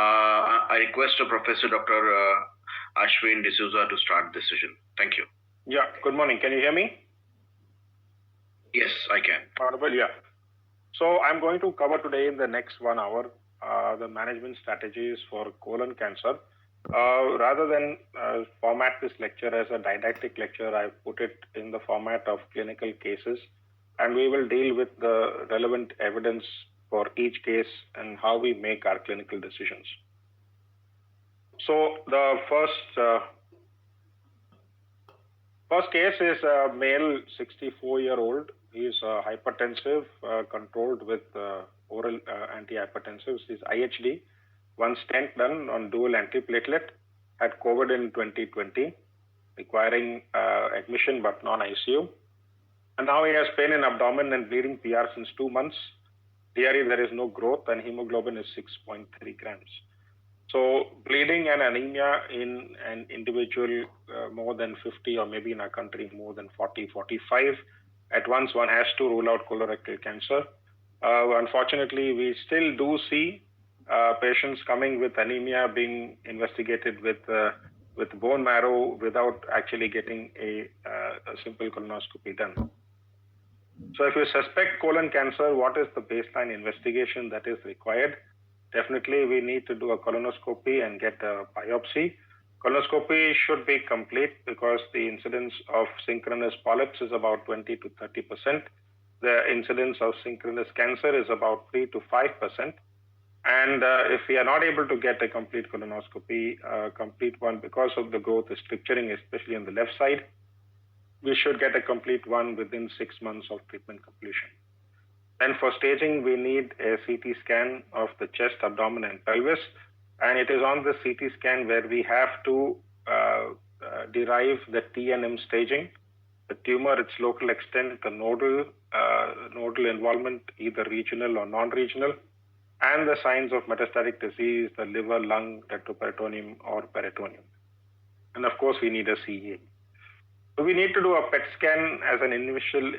I request Professor Dr. ASHWIN DeSOUZA to start this session. Thank you. Yeah, good morning. Can you hear me? Yes, I can. Audible, yeah. So I'm going to cover today in the next 1 hour the management strategies for colon cancer. Rather than format this lecture as a didactic lecture, I've put it in the format of clinical cases, and we will deal with the relevant evidence for each case and how we make our clinical decisions. So the first case is a male 64-year-old. He is hypertensive, controlled with oral antihypertensives. He's IHD, one stent done on dual antiplatelet, had COVID in 2020, requiring admission but non-ICU. And now he has pain in abdomen and bleeding PR since 2 months. DRE, there is no growth, and hemoglobin is 6.3 grams. So bleeding and anemia in an individual more than 50, or maybe in our country more than 40, 45, at once one has to rule out colorectal cancer. Unfortunately, we still do see patients coming with anemia being investigated with bone marrow without actually getting a simple colonoscopy done. So if you suspect colon cancer, what is the baseline investigation that is required? Definitely, we need to do a colonoscopy and get a biopsy. Colonoscopy should be complete because the incidence of synchronous polyps is about 20 to 30%. The incidence of synchronous cancer is about 3 to 5%. And if we are not able to get a complete colonoscopy, complete one because of the growth stricturing, especially on the left side, we should get a complete one within 6 months of treatment completion. And for staging, we need a CT scan of the chest, abdomen, and pelvis. And it is on the CT scan where we have to derive the TNM staging, the tumor, its local extent, the nodal involvement, either regional or non-regional, and the signs of metastatic disease, the liver, lung, retroperitoneum, or peritoneum. And of course, we need a CEA. So we need to do a PET scan as an initial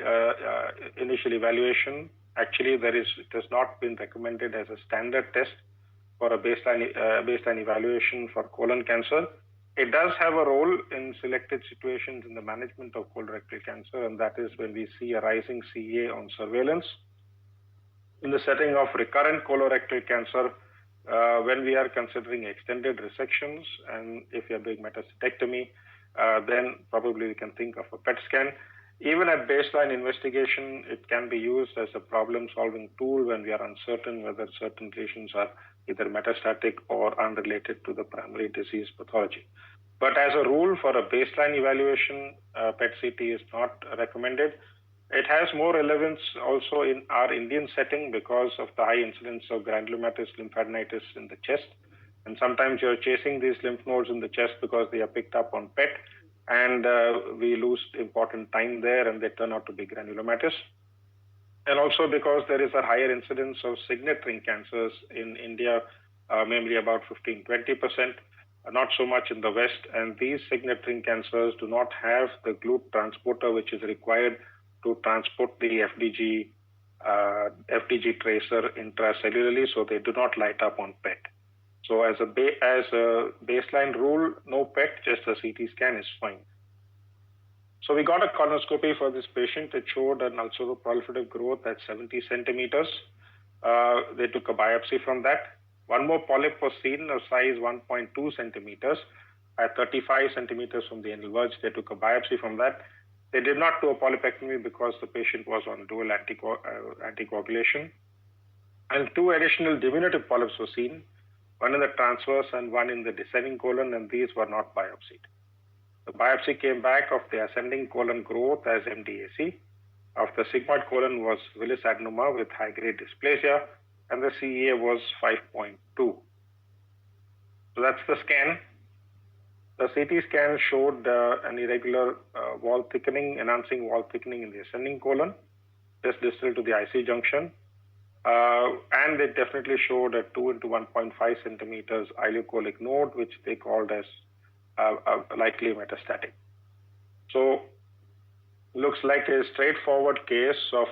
evaluation. Actually, it has not been recommended as a standard test for a baseline evaluation for colon cancer. It does have a role in selected situations in the management of colorectal cancer, and that is when we see a rising CA on surveillance. In the setting of recurrent colorectal cancer, when we are considering extended resections, and if we are doing metastatectomy, then probably we can think of a PET scan. Even at baseline investigation, it can be used as a problem-solving tool when we are uncertain whether certain lesions are either metastatic or unrelated to the primary disease pathology. But as a rule, for a baseline evaluation, PET-CT is not recommended. It has more relevance also in our Indian setting because of the high incidence of granulomatous lymphadenitis in the chest. And sometimes you're chasing these lymph nodes in the chest because they are picked up on PET, and we lose important time there, and they turn out to be granulomatous. And also because there is a higher incidence of signet ring cancers in India, mainly about 15-20%, not so much in the West. And these signet ring cancers do not have the GLUT transporter, which is required to transport the FDG tracer intracellularly, so they do not light up on PET. So as a baseline rule, no PET, just a CT scan is fine. So we got a colonoscopy for this patient. It showed an ulceroproliferative growth at 70 centimeters. They took a biopsy from that. One more polyp was seen of size 1.2 centimeters at 35 centimeters from the anal verge. They took a biopsy from that. They did not do a polypectomy because the patient was on dual anticoagulation. And 2 additional diminutive polyps were seen, one in the transverse and one in the descending colon, and these were not biopsied. The biopsy came back of the ascending colon growth as MDAC. Of the sigmoid colon was Willis adenoma with high-grade dysplasia, and the CEA was 5.2. So that's the scan. The CT scan showed an irregular wall thickening, enhancing wall thickening in the ascending colon, just distal to the IC junction. And it definitely showed a 2 into 1.5 centimeters ileocolic node, which they called as likely metastatic. So looks like a straightforward case of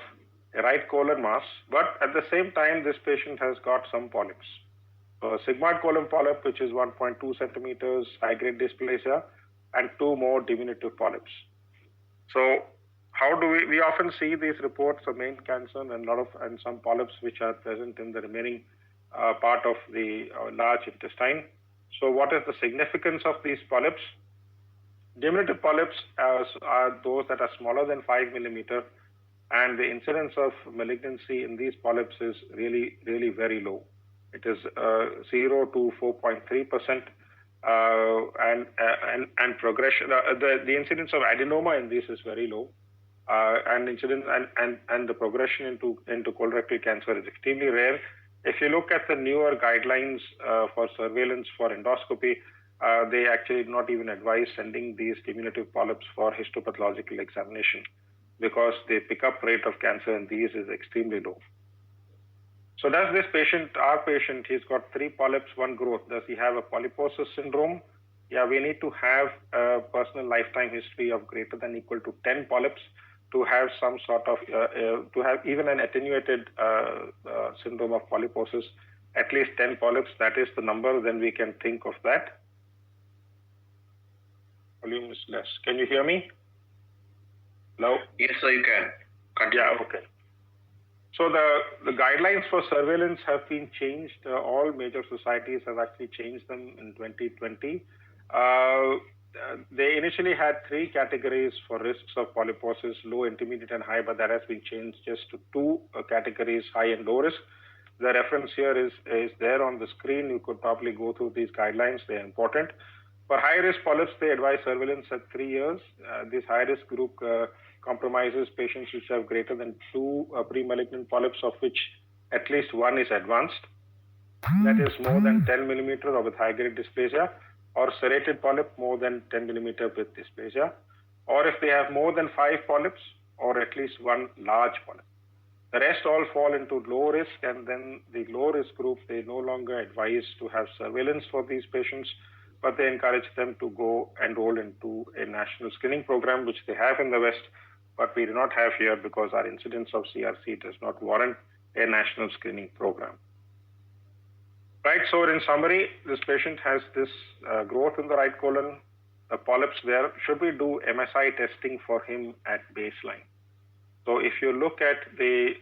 a right colon mass, but at the same time, this patient has got some polyps. So a sigmoid colon polyp, which is 1.2 centimeters, high-grade dysplasia, and 2 more diminutive polyps. So how do we often see these reports of main cancer and some polyps which are present in the remaining part of the large intestine. So what is the significance of these polyps? Diminutive polyps are those that are smaller than 5 millimeter, and the incidence of malignancy in these polyps is really, really very low. It is 0 to 4.3%, and progression. The incidence of adenoma in this is very low, and the progression into colorectal cancer is extremely rare. If you look at the newer guidelines for surveillance for endoscopy, they actually not even advise sending these diminutive polyps for histopathological examination because the pickup rate of cancer in these is extremely low. So does this patient, our patient, he's got 3 polyps, 1 growth. Does he have a polyposis syndrome? Yeah, we need to have a personal lifetime history of greater than equal to 10 polyps to have some sort of, to have even an attenuated syndrome of polyposis, at least 10 polyps, that is the number, then we can think of that. Volume is less. Can you hear me? Hello? Yes, sir, you can. Continue. Yeah, okay. So the guidelines for surveillance have been changed. All major societies have actually changed them in 2020. They initially had 3 categories for risks of polyposis, low, intermediate, and high, but that has been changed just to 2 categories, high and low risk. The reference here is there on the screen. You could probably go through these guidelines. They're important. For high-risk polyps, they advise surveillance at 3 years. This high-risk group compromises patients which have greater than 2 pre-malignant polyps, of which at least 1 is advanced. That is more than 10 millimeter or with high-grade dysplasia, or serrated polyp more than 10 millimeter with dysplasia, or if they have more than 5 polyps or at least 1 large polyp. The rest all fall into low risk, and then the low risk group, they no longer advise to have surveillance for these patients, but they encourage them to go enroll into a national screening program, which they have in the West, but we do not have here because our incidence of CRC does not warrant a national screening program. Right, so in summary, this patient has this growth in the right colon, the polyps there. Should we do MSI testing for him at baseline? So if you look at the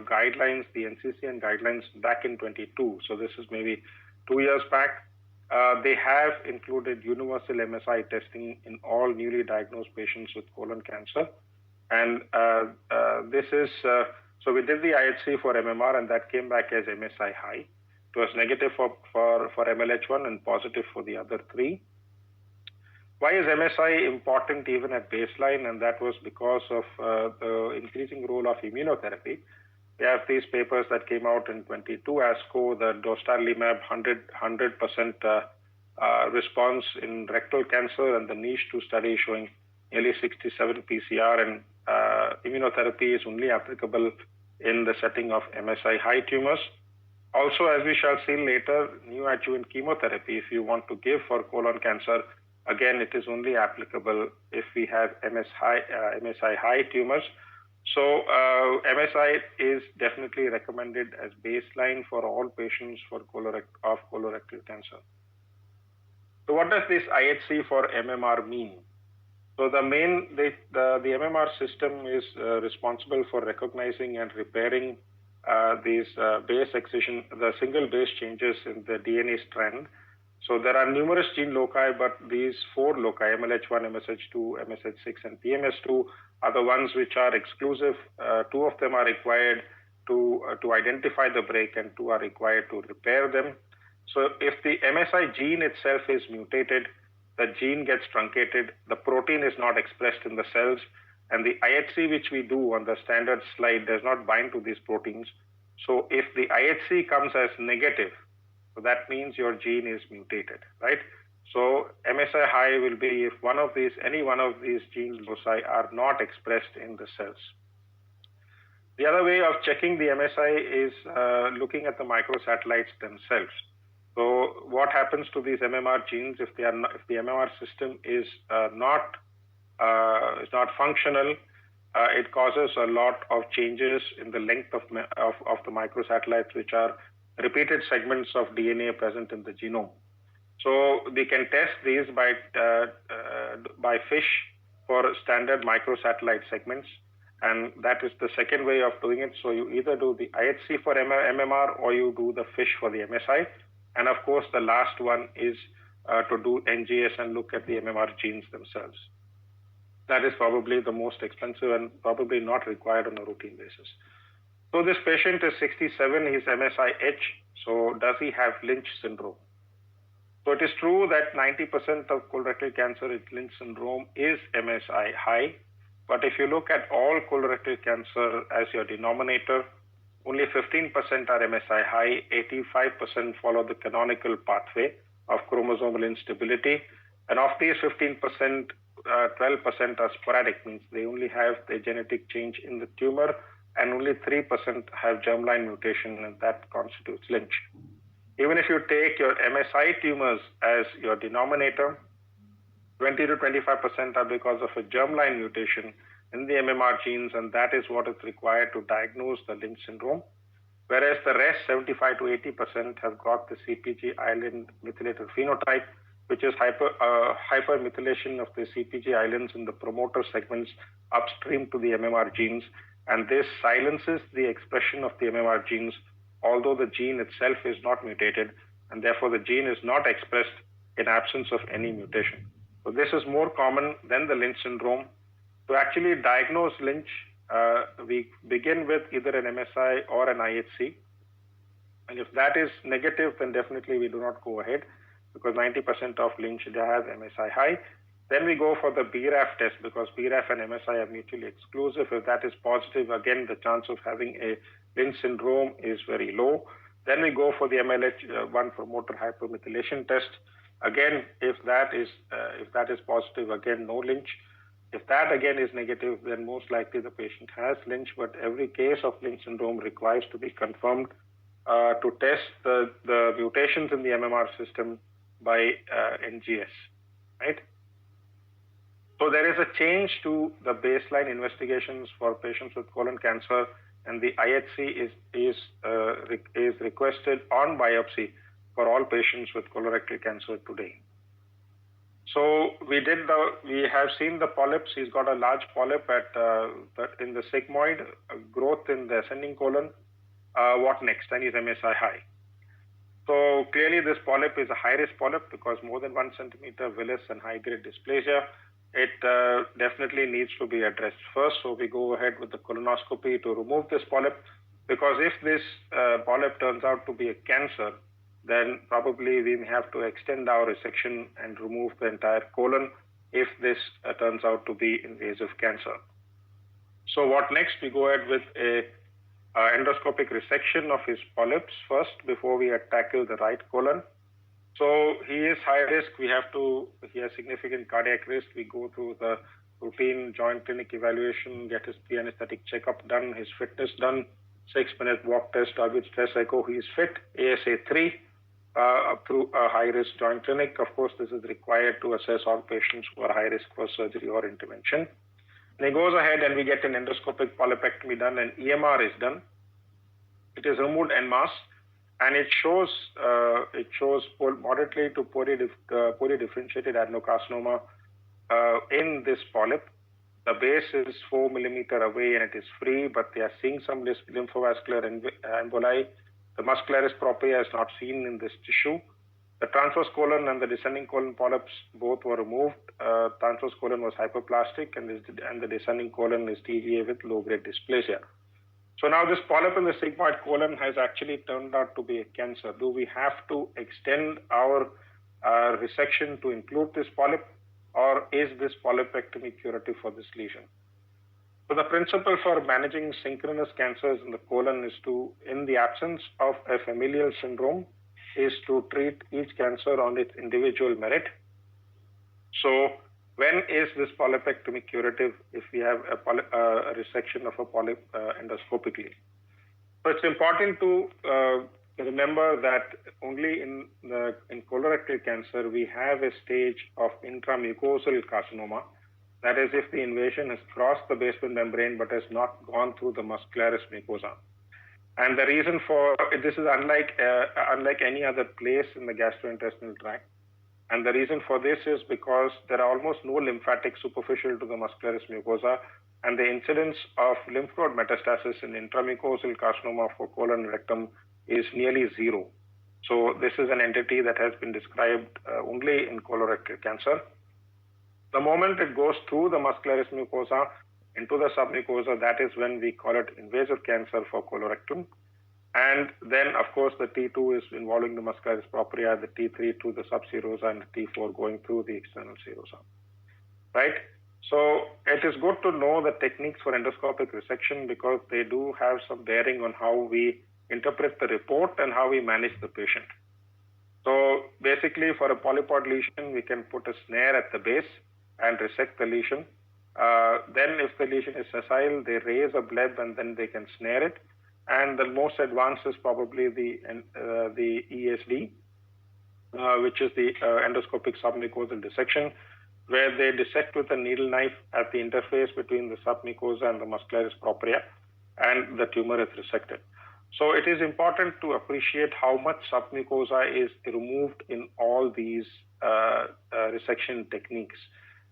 guidelines, the NCCN guidelines back in 22, so this is maybe 2 years back, they have included universal MSI testing in all newly diagnosed patients with colon cancer. And this is, so we did the IHC for MMR, and that came back as MSI high. It was negative for MLH1 and positive for the other 3. Why is MSI important even at baseline? And that was because of the increasing role of immunotherapy. We have these papers that came out in 22 ASCO, the dostarlimab 100% response in rectal cancer, and the NICE-2 study showing nearly 67 PCR, and immunotherapy is only applicable in the setting of MSI high tumors. Also, as we shall see later, neoadjuvant chemotherapy, if you want to give for colon cancer, again, it is only applicable if we have MSI high tumors. So MSI is definitely recommended as baseline for all patients for colorectal cancer. So what does this IHC for MMR mean? So the MMR system is responsible for recognizing and repairing these base excision, the single base changes in the DNA strand. So there are numerous gene loci, but these 4 loci, MLH1, MSH2, MSH6, and PMS2, are the ones which are exclusive. 2 of them are required to identify the break, and 2 are required to repair them. So if the MSI gene itself is mutated, the gene gets truncated, the protein is not expressed in the cells, and the IHC which we do on the standard slide does not bind to these proteins. So if the IHC comes as negative, so that means your gene is mutated, right? So MSI high will be if any one of these gene loci are not expressed in the cells. The other way of checking the MSI is looking at the microsatellites themselves. So what happens to these MMR genes if the MMR system is not functional? It causes a lot of changes in the length of the microsatellites, which are repeated segments of DNA present in the genome. So we can test these by FISH for standard microsatellite segments, and that is the second way of doing it. So you either do the IHC for MMR or you do the FISH for the MSI. And of course, the last one is to do NGS and look at the MMR genes themselves. That is probably the most expensive and probably not required on a routine basis. So this patient is 67, he's MSI-H. So does he have Lynch syndrome? So it is true that 90% of colorectal cancer with Lynch syndrome is MSI high. But if you look at all colorectal cancer as your denominator, only 15% are MSI high, 85% follow the canonical pathway of chromosomal instability. And of these 15%, 12% are sporadic, means they only have the genetic change in the tumor, and only 3% have germline mutation, and that constitutes Lynch. Even if you take your MSI tumors as your denominator, 20 to 25% are because of a germline mutation in the MMR genes, and that is what is required to diagnose the Lynch syndrome. Whereas the rest, 75 to 80%, have got the CpG island methylated phenotype, which is hypermethylation of the CpG islands in the promoter segments upstream to the MMR genes, and this silences the expression of the MMR genes, although the gene itself is not mutated, and therefore the gene is not expressed in absence of any mutation. So this is more common than the Lynch syndrome. To actually diagnose Lynch, we begin with either an MSI or an IHC. And if that is negative, then definitely we do not go ahead, because 90% of Lynch have MSI high. Then we go for the BRAF test, because BRAF and MSI are mutually exclusive. If that is positive, again, the chance of having a Lynch syndrome is very low. Then we go for the MLH1 promoter hypermethylation test. Again, if that is positive, again, no Lynch. If that again is negative, then most likely the patient has Lynch, but every case of Lynch syndrome requires to be confirmed to test the mutations in the MMR system by NGS, right? So there is a change to the baseline investigations for patients with colon cancer, and the IHC is requested on biopsy for all patients with colorectal cancer today. So we have seen the polyps. He's got a large polyp in the sigmoid, growth in the ascending colon. What next? And he's MSI high. So clearly this polyp is a high-risk polyp because more than 1 centimeter villus and high-grade dysplasia. It definitely needs to be addressed first. So we go ahead with the colonoscopy to remove this polyp, because if this polyp turns out to be a cancer, then probably we may have to extend our resection and remove the entire colon if this turns out to be invasive cancer. So what next? We go ahead with a endoscopic resection of his polyps first before we tackle the right colon. So he is high risk. He has significant cardiac risk. We go through the routine joint clinic evaluation, get his pre-anesthetic checkup done, his fitness done, 6-minute walk test, target stress echo. He is fit, ASA3, through a high-risk joint clinic. Of course, this is required to assess all patients who are high risk for surgery or intervention. And he goes ahead and we get an endoscopic polypectomy done, and EMR is done. It is removed en masse, and it shows moderately to polydifferentiated adenocarcinoma in this polyp. The base is 4 millimeter away and it is free, but they are seeing some lymphovascular emboli. The muscularis propria is not seen in this tissue. The transverse colon and the descending colon polyps both were removed. Transverse colon was hyperplastic, and the descending colon is TGA with low-grade dysplasia. So now this polyp in the sigmoid colon has actually turned out to be a cancer. Do we have to extend our resection to include this polyp, or is this polypectomy curative for this lesion? So the principle for managing synchronous cancers in the colon is to, in the absence of a familial syndrome, is to treat each cancer on its individual merit. So when is this polypectomy curative if we have a resection of a polyp endoscopically? So it's important to remember that only in colorectal cancer we have a stage of intramucosal carcinoma. That is, if the invasion has crossed the basement membrane but has not gone through the muscularis mucosa. And the reason for this is unlike any other place in the gastrointestinal tract. And the reason for this is because there are almost no lymphatics superficial to the muscularis mucosa, and the incidence of lymph node metastasis in intramucosal carcinoma for colon and rectum is nearly zero. So this is an entity that has been described only in colorectal cancer. The moment it goes through the muscularis mucosa into the submucosa, that is when we call it invasive cancer for colorectum. And then, of course, the T2 is involving the muscularis propria, the T3 to the subserosa, and the T4 going through the external serosa, right? So it is good to know the techniques for endoscopic resection because they do have some bearing on how we interpret the report and how we manage the patient. So basically, for a polypod lesion, we can put a snare at the base and resect the lesion. Then if the lesion is sessile, they raise a bleb and then they can snare it. And the most advanced is probably the ESD, which is the endoscopic submucosal dissection, where they dissect with a needle knife at the interface between the submucosa and the muscularis propria, and the tumor is resected. So it is important to appreciate how much submucosa is removed in all these resection techniques.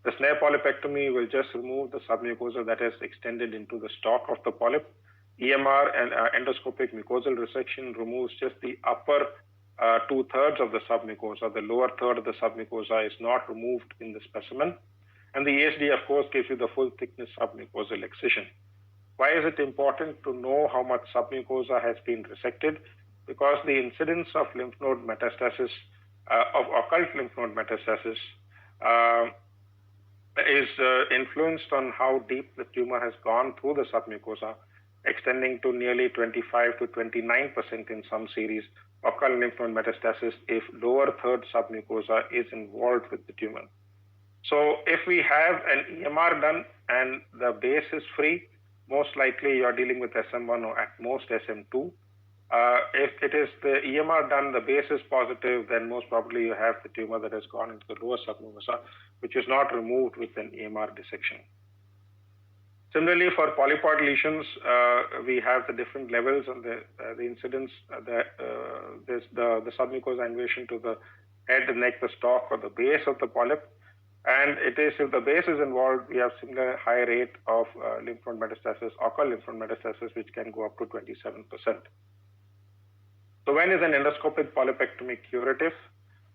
The snare polypectomy will just remove the submucosa that is extended into the stalk of the polyp. EMR and endoscopic mucosal resection removes just the upper 2/3 of the submucosa. The lower third of the submucosa is not removed in the specimen. And the ESD, of course, gives you the full thickness submucosal excision. Why is it important to know how much submucosa has been resected? Because the incidence of lymph node metastasis, of occult lymph node metastasis, is influenced on how deep the tumor has gone through the submucosa, extending to nearly 25 to 29% in some series occult lymph node metastasis if lower third submucosa is involved with the tumor. So if we have an EMR done and the base is free, most likely you're dealing with SM1 or at most SM2. If it is the EMR done, the base is positive, then most probably you have the tumor that has gone into the lower submucosa, which is not removed with an EMR dissection. Similarly, for polypod lesions, we have the different levels and the incidence. The submucosa invasion to the head, the neck, the stalk, or the base of the polyp. And it is, if the base is involved, we have similar high rate of lymph node metastasis, occult lymph node metastasis, which can go up to 27%. So when is an endoscopic polypectomy curative?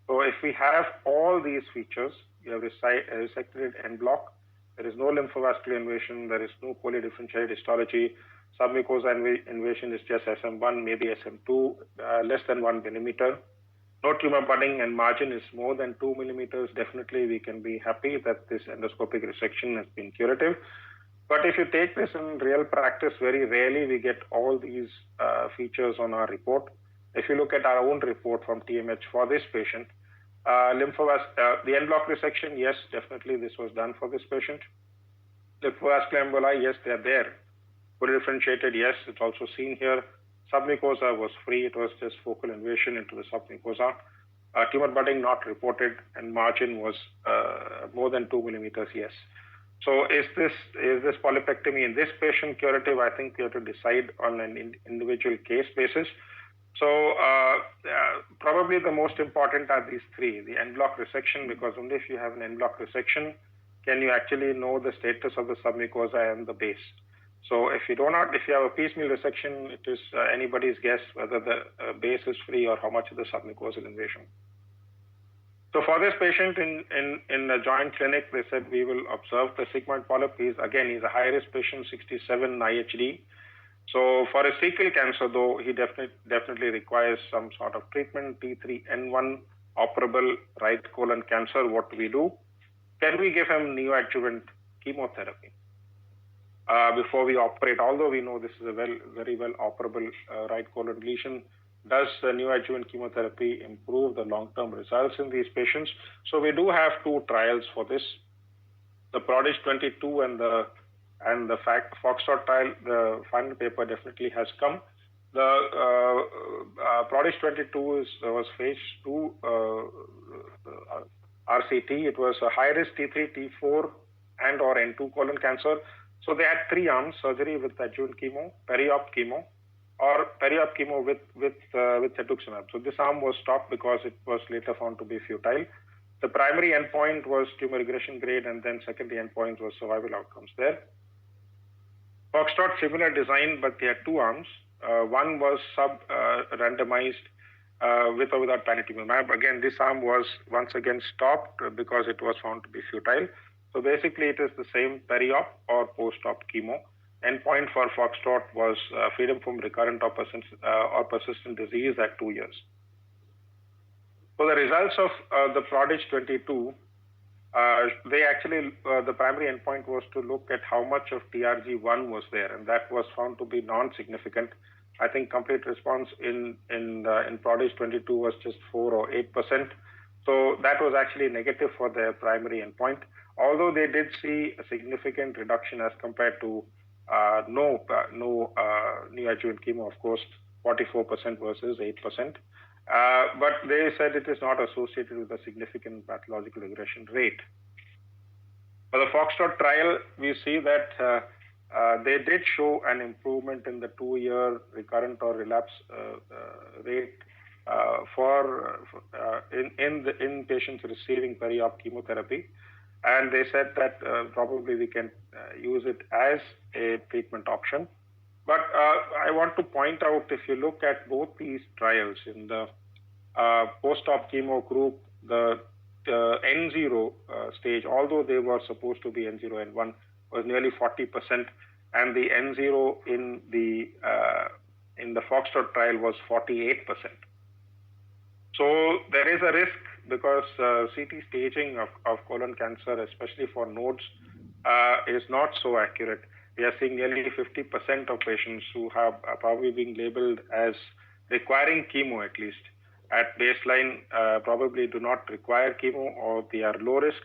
So if we have all these features, you have resected it en bloc, there is no lymphovascular invasion, there is no polydifferentiated histology, submucosa invasion is just SM1, maybe SM2, less than 1 millimeter. No tumor budding and margin is more than 2 millimeters. Definitely we can be happy that this endoscopic resection has been curative. But if you take this in real practice, very rarely we get all these features on our report. If you look at our own report from TMH for this patient, the en bloc resection, yes, definitely this was done for this patient. Lymphovascular emboli, yes, they're there. Polydifferentiated, yes, it's also seen here. Submucosa was free, it was just focal invasion into the submucosa. Tumor budding not reported, and margin was more than 2 millimeters, yes. So is this polypectomy in this patient curative? I think we have to decide on an individual case basis. So probably the most important are these three: the en bloc resection, because only if you have an en bloc resection can you actually know the status of the submucosa and the base. So if you have a piecemeal resection, it is anybody's guess whether the base is free or how much of the submucosal invasion. So for this patient in the joint clinic, they said we will observe the sigmoid polyp. He's a high-risk patient, 67 IHD. So for a cecal cancer, though, he definitely requires some sort of treatment. T3N1 operable right colon cancer. What do we do? Can we give him neoadjuvant chemotherapy before we operate? Although we know this is a very well operable right colon lesion, does neoadjuvant chemotherapy improve the long-term results in these patients? So we do have two trials for this. The PRODIGE 22 and the Foxtrot trial, the final paper definitely has come. The PRODIGE 22 was phase 2 RCT. It was a high-risk T3, T4, and or N2 colon cancer. So they had 3 arms: surgery with adjuvant chemo, peri-op chemo, or peri-op chemo with cetuximab. So this arm was stopped because it was later found to be futile. The primary endpoint was tumor regression grade, and then secondary endpoint was survival outcomes there. Foxtrot, similar design, but they had two arms. One was randomized with or without panitumumab. Again, this arm was once again stopped because it was found to be futile. So basically, it is the same peri-op or post-op chemo. Endpoint for Foxtrot was freedom from recurrent or persistent disease at 2 years. So the results of the PRODIGE 22, they actually, the primary endpoint was to look at how much of TRG1 was there, and that was found to be non-significant. I think complete response in PRODIGE 22 was just 4 or 8%. So that was actually negative for their primary endpoint, although they did see a significant reduction as compared to no neoadjuvant chemo, of course, 44% versus 8%. But they said it is not associated with a significant pathological regression rate. For the Foxtrot trial, we see that they did show an improvement in the 2-year recurrent or relapse rate in patients receiving peri-op chemotherapy. And they said that probably we can use it as a treatment option. But I want to point out, if you look at both these trials, in the post-op chemo group, the N0 stage, although they were supposed to be N0, N1, was nearly 40%, and the N0 in the Foxtrot trial was 48%. So there is a risk because CT staging of colon cancer, especially for nodes, is not so accurate. We are seeing nearly 50% of patients who have probably being labeled as requiring chemo at least at baseline probably do not require chemo, or they are low risk.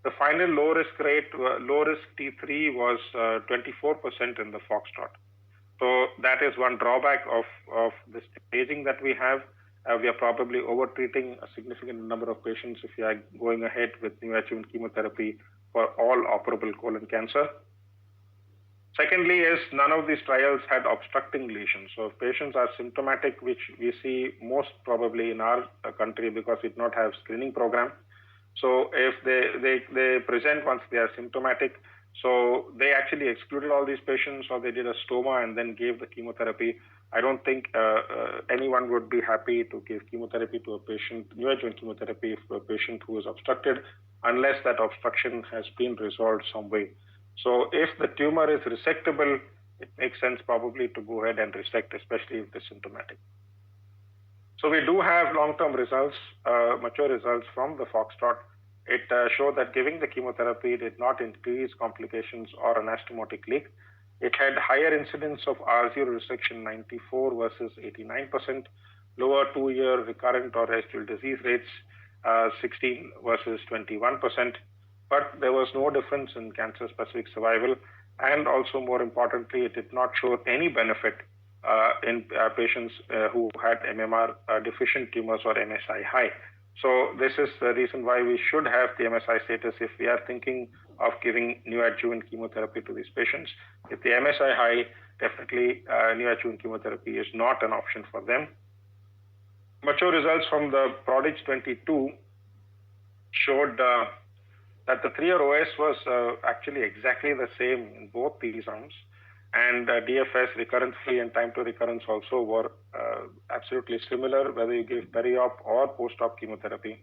The final low risk rate, low risk T3 was 24% in the Foxtrot. So that is one drawback of the staging that we have. We are probably over-treating a significant number of patients if we are going ahead with neoadjuvant chemotherapy for all operable colon cancer. Secondly is none of these trials had obstructing lesions. So if patients are symptomatic, which we see most probably in our country because we do not have screening program. So if they present once they are symptomatic, so they actually excluded all these patients, or they did a stoma and then gave the chemotherapy. I don't think anyone would be happy to give chemotherapy to a patient, neoadjuvant chemotherapy for a patient who is obstructed, unless that obstruction has been resolved some way. So if the tumor is resectable, it makes sense probably to go ahead and resect, especially if they're symptomatic. So we do have long-term results, mature results from the Foxtrot. It showed that giving the chemotherapy did not increase complications or anastomotic leak. It had higher incidence of R0 resection, 94 versus 89%, lower 2-year recurrent or residual disease rates, 16 versus 21%. But there was no difference in cancer-specific survival, and also more importantly, it did not show any benefit in patients who had MMR deficient tumors or MSI high. So this is the reason why we should have the MSI status if we are thinking of giving neoadjuvant chemotherapy to these patients. If the MSI high, definitely neoadjuvant chemotherapy is not an option for them. Mature results from the PRODIGE 22 showed that the 3-year OS was actually exactly the same in both these arms, and DFS, recurrence-free and time to recurrence also were absolutely similar, whether you give peri-op or post-op chemotherapy.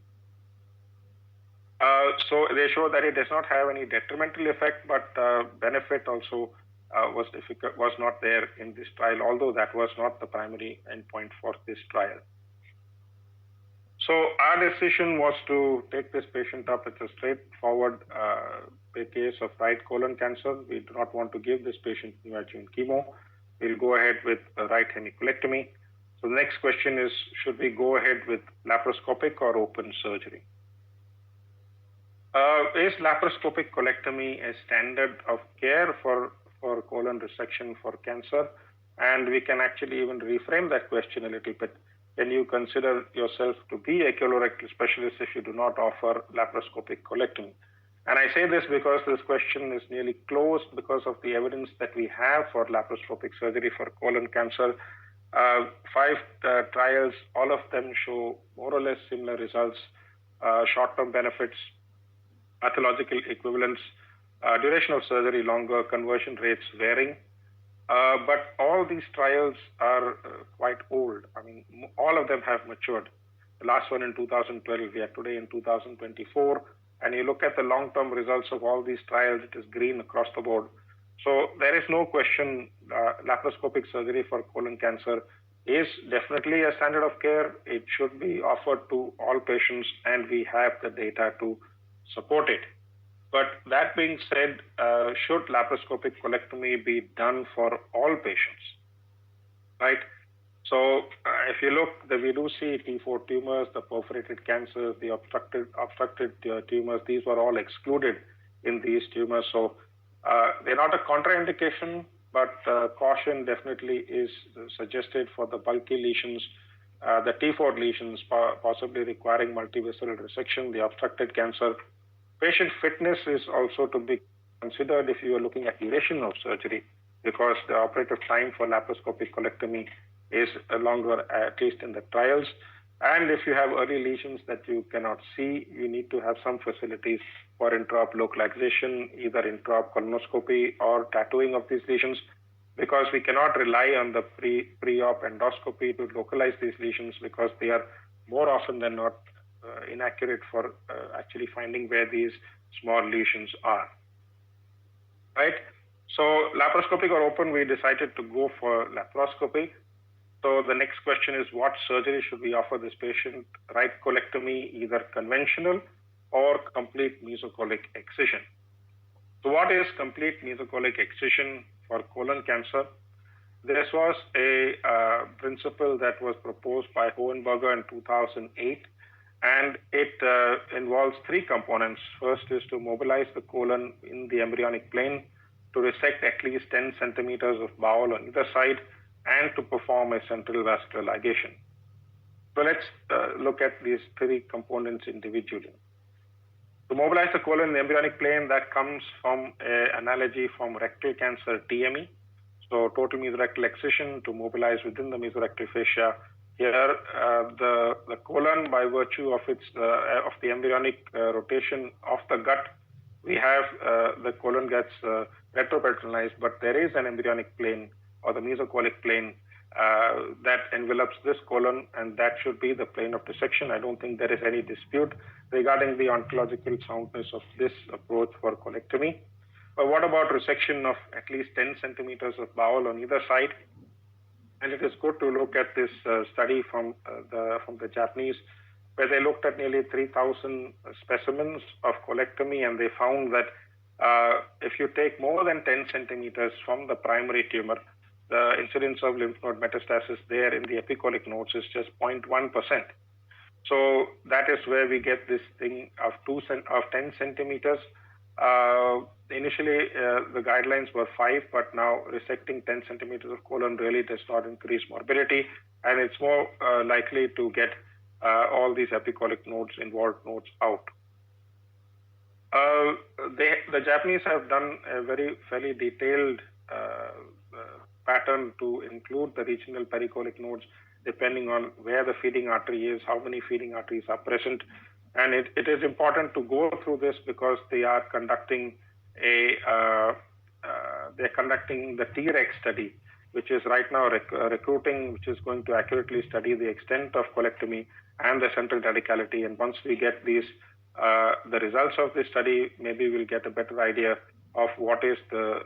So they show that it does not have any detrimental effect, but benefit also was not there in this trial, although that was not the primary endpoint for this trial. So our decision was to take this patient up with a straightforward case of right colon cancer. We do not want to give this patient neoadjuvant chemo. We'll go ahead with a right hemicolectomy. So the next question is, should we go ahead with laparoscopic or open surgery? Is laparoscopic colectomy a standard of care for colon resection for cancer? And we can actually even reframe that question a little bit. Can you consider yourself to be a colorectal specialist if you do not offer laparoscopic colectomy? And I say this because this question is nearly closed because of the evidence that we have for laparoscopic surgery for colon cancer. Five trials, all of them show more or less similar results, short-term benefits, pathological equivalence, duration of surgery longer, conversion rates varying. But all these trials are quite old. I mean, all of them have matured. The last one in 2012, we are today in 2024. And you look at the long-term results of all these trials, it is green across the board. So there is no question laparoscopic surgery for colon cancer is definitely a standard of care. It should be offered to all patients, and we have the data to support it. But that being said, should laparoscopic colectomy be done for all patients, right? So if you look, we do see T4 tumors, the perforated cancers, the obstructed tumors. These were all excluded in these tumors. So they're not a contraindication, but caution definitely is suggested for the bulky lesions, the T4 lesions, possibly requiring multivisceral resection, the obstructed cancer. Patient fitness is also to be considered if you are looking at duration of surgery, because the operative time for laparoscopic colectomy is longer, at least in the trials. And if you have early lesions that you cannot see, you need to have some facilities for intra-op localization, either intra-op colonoscopy or tattooing of these lesions, because we cannot rely on the pre-op endoscopy to localize these lesions, because they are more often than not inaccurate for actually finding where these small lesions are, right? So laparoscopic or open, we decided to go for laparoscopy. So the next question is, what surgery should we offer this patient? Right colectomy, either conventional or complete mesocolic excision. So what is complete mesocolic excision for colon cancer? This was a principle that was proposed by Hohenberger in 2008, and it involves three components. First is to mobilize the colon in the embryonic plane, to resect at least 10 centimeters of bowel on either side, and to perform a central vascular ligation. So let's look at these three components individually. To mobilize the colon in the embryonic plane, that comes from an analogy from rectal cancer TME. So total mesorectal excision to mobilize within the mesorectal fascia. Here, the colon, by virtue of its of the embryonic rotation of the gut, we have the colon gets retroperitonealized, but there is an embryonic plane or the mesocolic plane that envelops this colon, and that should be the plane of dissection. I don't think there is any dispute regarding the ontological soundness of this approach for colectomy. But what about resection of at least 10 centimeters of bowel on either side? And it is good to look at this study from the Japanese, where they looked at nearly 3,000 specimens of colectomy, and they found that if you take more than 10 centimeters from the primary tumor, the incidence of lymph node metastasis there in the epicolic nodes is just 0.1%. So that is where we get this thing of 10 centimeters. Initially, the guidelines were 5, but now resecting 10 centimeters of colon really does not increase morbidity, and it's more likely to get all these epicolic nodes, involved nodes out. The Japanese have done a fairly detailed pattern to include the regional pericolic nodes depending on where the feeding artery is, how many feeding arteries are present. And it is important to go through this because they are conducting they're conducting the TREX study, which is right now recruiting, which is going to accurately study the extent of colectomy and the central radicality. And once we get these the results of this study, maybe we'll get a better idea of what is the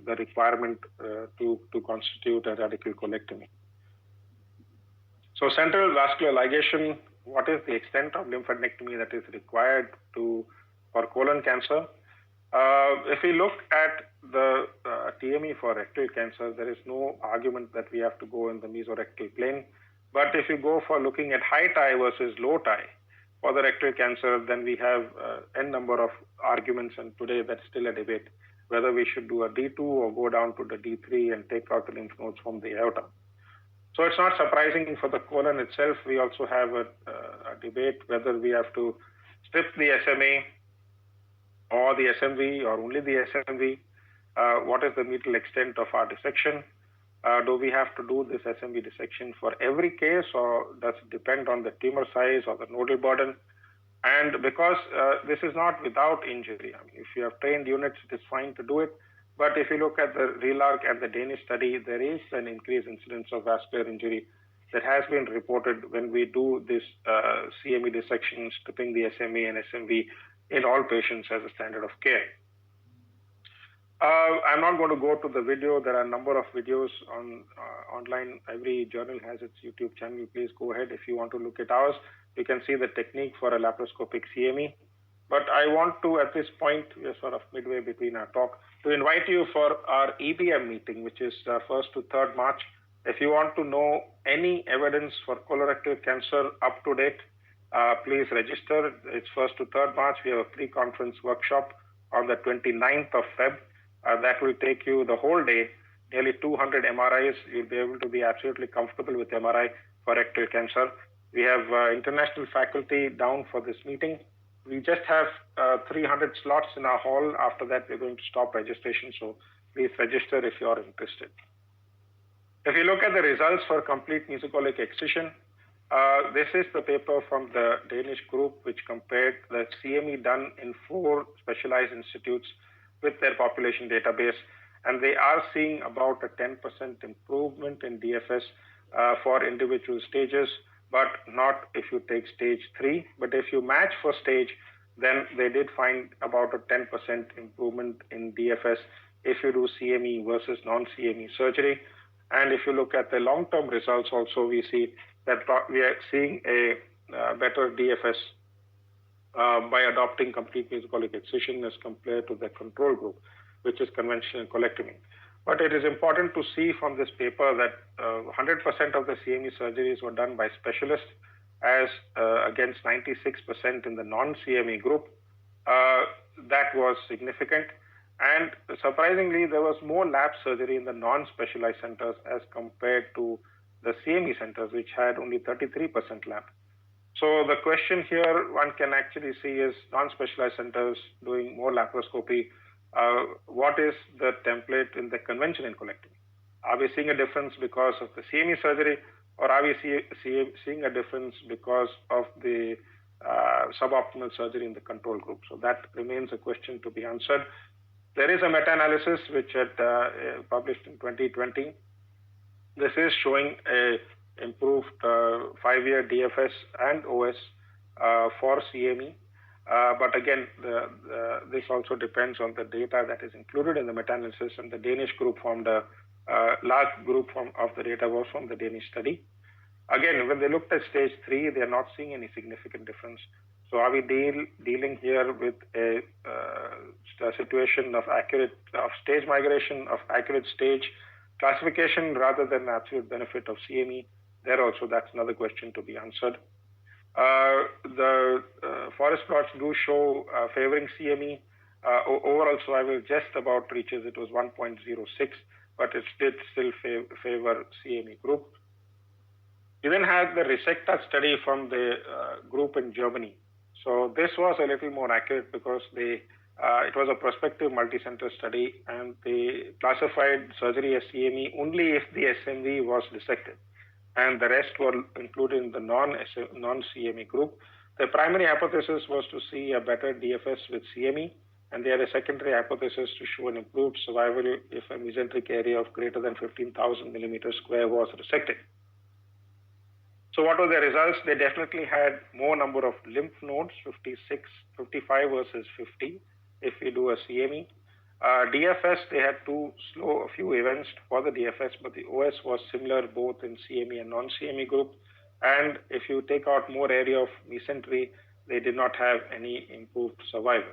requirement to constitute a radical colectomy. So central vascular ligation, what is the extent of lymphadenectomy that is required for colon cancer? If we look at the TME for rectal cancer, there is no argument that we have to go in the mesorectal plane. But if you go for looking at high tie versus low tie for the rectal cancer, then we have n number of arguments, and today that's still a debate whether we should do a D2 or go down to the D3 and take out the lymph nodes from the aorta. So it's not surprising for the colon itself. We also have a debate whether we have to strip the SMA or the SMV or only the SMV. What is the medial extent of our dissection? Do we have to do this SME dissection for every case, or does it depend on the tumor size or the nodal burden? And because this is not without injury, I mean, if you have trained units, it is fine to do it. But if you look at the RELARC and the Danish study, there is an increased incidence of vascular injury that has been reported when we do this CME dissection, stripping the SME and SMV in all patients as a standard of care. I'm not going to go to the video. There are a number of videos on online. Every journal has its YouTube channel. Please go ahead if you want to look at ours. You can see the technique for a laparoscopic CME. But I want to, at this point, we're sort of midway between our talk, to invite you for our EBM meeting, which is 1st to 3rd March. If you want to know any evidence for colorectal cancer up to date, please register. It's 1st to 3rd March. We have a pre-conference workshop on the 29th of Feb. That will take you the whole day, nearly 200 MRIs. You'll be able to be absolutely comfortable with MRI for rectal cancer. We have international faculty down for this meeting. We just have 300 slots in our hall. After that, we're going to stop registration, so please register if you're interested. If you look at the results for complete mesocolic excision, this is the paper from the Danish group, which compared the CME done in 4 specialized institutes with their population database, and they are seeing about a 10% improvement in DFS for individual stages, but not if you take stage 3. But if you match for stage, then they did find about a 10% improvement in DFS if you do CME versus non-CME surgery. And if you look at the long-term results also, we see that we are seeing a better DFS by adopting complete mesocolic excision as compared to the control group, which is conventional colectomy. But it is important to see from this paper that 100% of the CME surgeries were done by specialists, as against 96% in the non-CME group. That was significant. And surprisingly, there was more lap surgery in the non-specialized centers as compared to the CME centers, which had only 33% lap. So the question here one can actually see is non-specialized centers doing more laparoscopy. What is the template in the conventional colectomy? Are we seeing a difference because of the CME surgery, or are we seeing a difference because of the suboptimal surgery in the control group? So that remains a question to be answered. There is a meta-analysis which had published in 2020. This is showing a improved 5-year DFS and OS for CME. But again, this also depends on the data that is included in the meta-analysis, and the Danish group formed a large group of the data was from the Danish study. Again, when they looked at stage 3, they are not seeing any significant difference. So are we dealing here with a situation of stage migration, of accurate stage classification rather than absolute benefit of CME? There also, that's another question to be answered. The forest plots do show favoring CME. Overall survival just about reaches, it was 1.06, but it did still favor CME group. We then had the RESECTA study from the group in Germany. So this was a little more accurate because it was a prospective multi-center study, and they classified surgery as CME only if the SMV was dissected, and the rest were included in the non-CME group. The primary hypothesis was to see a better DFS with CME, and they had a secondary hypothesis to show an improved survival if a mesenteric area of greater than 15,000 millimeters square was resected. So what were the results? They definitely had more number of lymph nodes, 55 versus 50, if we do a CME. DFS, they had to slow a few events for the DFS, but the OS was similar both in CME and non-CME group. And if you take out more area of mesentery, they did not have any improved survival.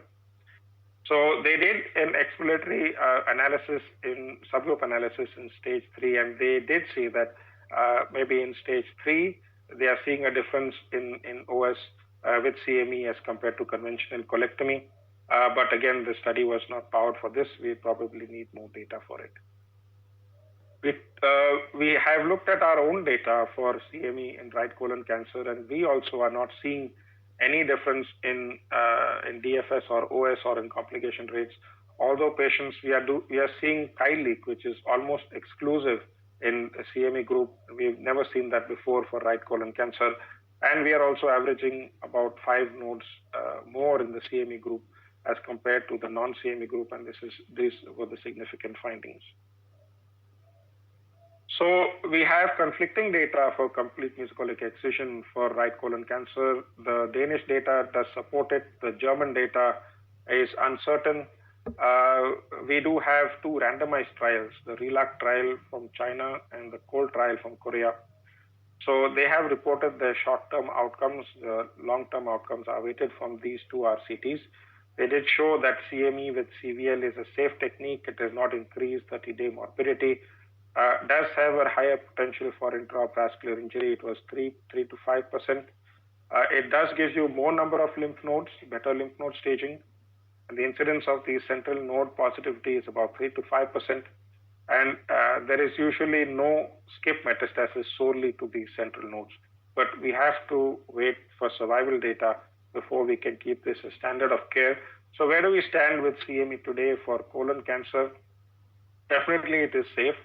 So they did an exploratory analysis in subgroup analysis in stage 3, and they did see that maybe in stage 3, they are seeing a difference in OS with CME as compared to conventional colectomy. But again, the study was not powered for this. We probably need more data for it. We have looked at our own data for CME in right colon cancer, and we also are not seeing any difference in DFS or OS or in complication rates. Although patients, we are seeing tile leak, which is almost exclusive in a CME group. We've never seen that before for right colon cancer. And we are also averaging about 5 nodes more in the CME group as compared to the non-CME group, and these were the significant findings. So we have conflicting data for complete mesocolic excision for right colon cancer. The Danish data does support it. The German data is uncertain. We do have 2 randomized trials, the RELAC trial from China and the COLD trial from Korea. So they have reported their short-term outcomes. The long-term outcomes are awaited from these 2 RCTs. They did show that CME with CVL is a safe technique. It does not increase 30-day morbidity. Does have a higher potential for intravascular injury. It was 3 to 5%. It does give you more number of lymph nodes, better lymph node staging. And the incidence of the central node positivity is about 3 to 5%. And there is usually no skip metastasis solely to the central nodes. But we have to wait for survival data before we can keep this a standard of care. So where do we stand with CME today for colon cancer? Definitely it is safe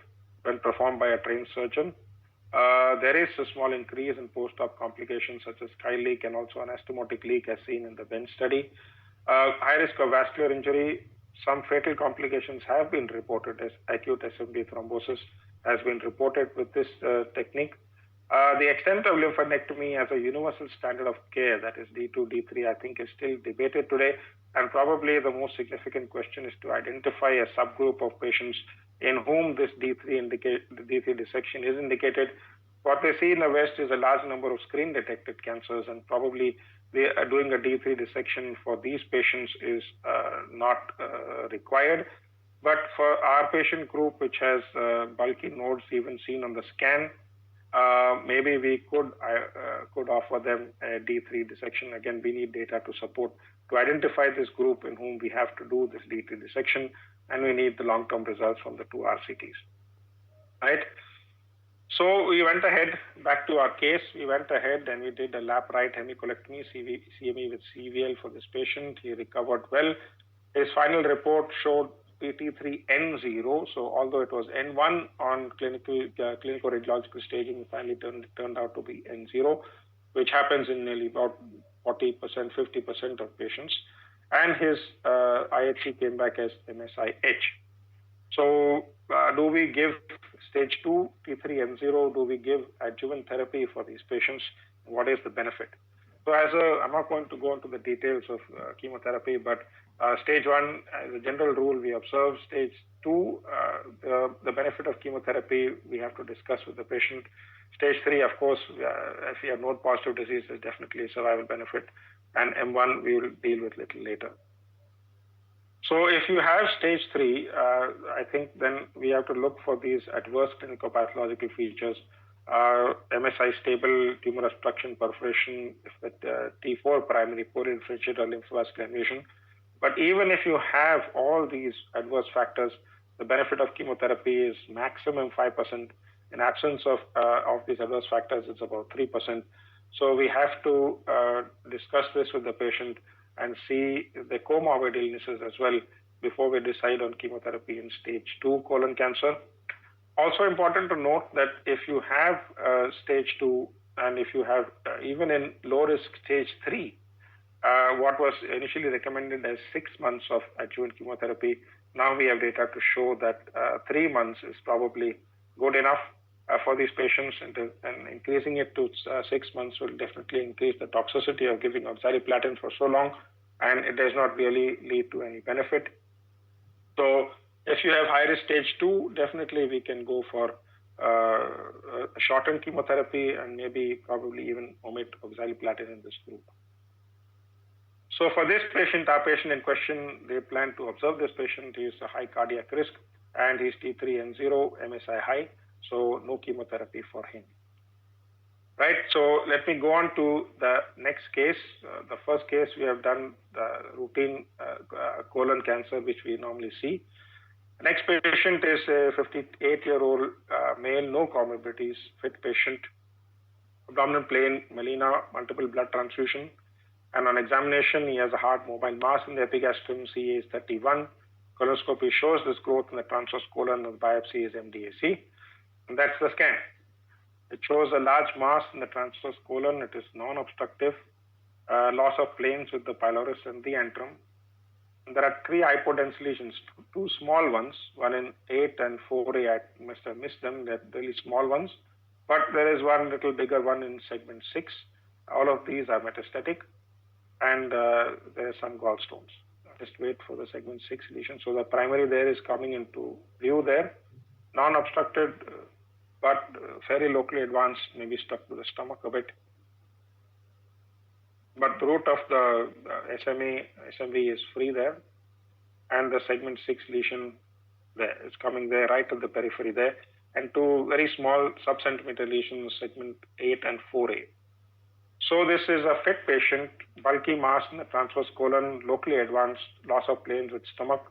when performed by a trained surgeon. There is a small increase in post-op complications such as chyle leak and also anastomotic leak as seen in the bench study. High risk of vascular injury, some fatal complications have been reported as acute SMB thrombosis has been reported with this technique. The extent of lymphadenectomy as a universal standard of care, that is D2, D3, I think is still debated today. And probably the most significant question is to identify a subgroup of patients in whom this D3 dissection is indicated. What they see in the West is a large number of screen-detected cancers, and probably doing a D3 dissection for these patients is not required. But for our patient group, which has bulky nodes even seen on the scan, maybe we could offer them a D3 dissection. Again, we need data to support, to identify this group in whom we have to do this D3 dissection, and we need the long-term results from the 2 RCTs, right? So we went ahead, back to our case, we went ahead and we did a lap right hemicolectomy, CME with CVL for this patient. He recovered well. His final report showed PT3N0, so although it was N1 on clinical radiological staging, it finally turned out to be N0, which happens in nearly about 40%, 50% of patients. And his IHC came back as MSIH. So do we give stage 2 T3N0? Do we give adjuvant therapy for these patients? What is the benefit? So I'm not going to go into the details of chemotherapy, but stage 1, as a general rule, we observe. Stage 2, the benefit of chemotherapy, we have to discuss with the patient. Stage 3, of course, if you have node positive disease, is definitely a survival benefit. And M1, we will deal with little later. So if you have stage 3, I think then we have to look for these adverse clinical pathological features. MSI stable, tumor obstruction, perforation, if T4 primary, polyinfiltrated or lymphovascular invasion. But even if you have all these adverse factors, the benefit of chemotherapy is maximum 5%. In absence of these adverse factors, it's about 3%. So we have to discuss this with the patient and see the comorbid illnesses as well before we decide on chemotherapy in stage 2 colon cancer. Also important to note that if you have stage 2 and if you have even in low risk stage 3, what was initially recommended as 6 months of adjuvant chemotherapy, now we have data to show that 3 months is probably good enough for these patients, and increasing it to 6 months will definitely increase the toxicity of giving oxaliplatin for so long, and it does not really lead to any benefit. So if you have high risk stage 2, definitely we can go for a shortened chemotherapy and maybe probably even omit oxaliplatin in this group. So for this patient, our patient in question, they plan to observe this patient. He is a high cardiac risk and he's T3N0, MSI high, so no chemotherapy for him. Right, so let me go on to the next case. The first case, we have done the routine colon cancer, which we normally see. The next patient is a 58-year-old male, no comorbidities, fit patient, abdominal plain, melena, multiple blood transfusion. And on examination, he has a hard mobile mass in the epigastrium, CA is 31. Colonoscopy shows this growth in the transverse colon, and the biopsy is MDAC. And that's the scan. It shows a large mass in the transverse colon. It is non-obstructive, loss of planes with the pylorus and the antrum. And there are 3 hypodense lesions, 2 small ones, one in 8 and 4A. I must have missed them, they're really small ones. But there is one little bigger one in segment 6. All of these are metastatic, and there are some gallstones. Just wait for the segment 6 lesion. So the primary there is coming into view there, non-obstructed, but fairly locally advanced, maybe stuck to the stomach a bit. But the root of the SMV is free there, and the segment 6 lesion there is coming there, right at the periphery there, and 2 very small sub-centimeter lesions, segment 8 and 4A. So this is a fit patient, bulky mass in the transverse colon, locally advanced, loss of planes with stomach,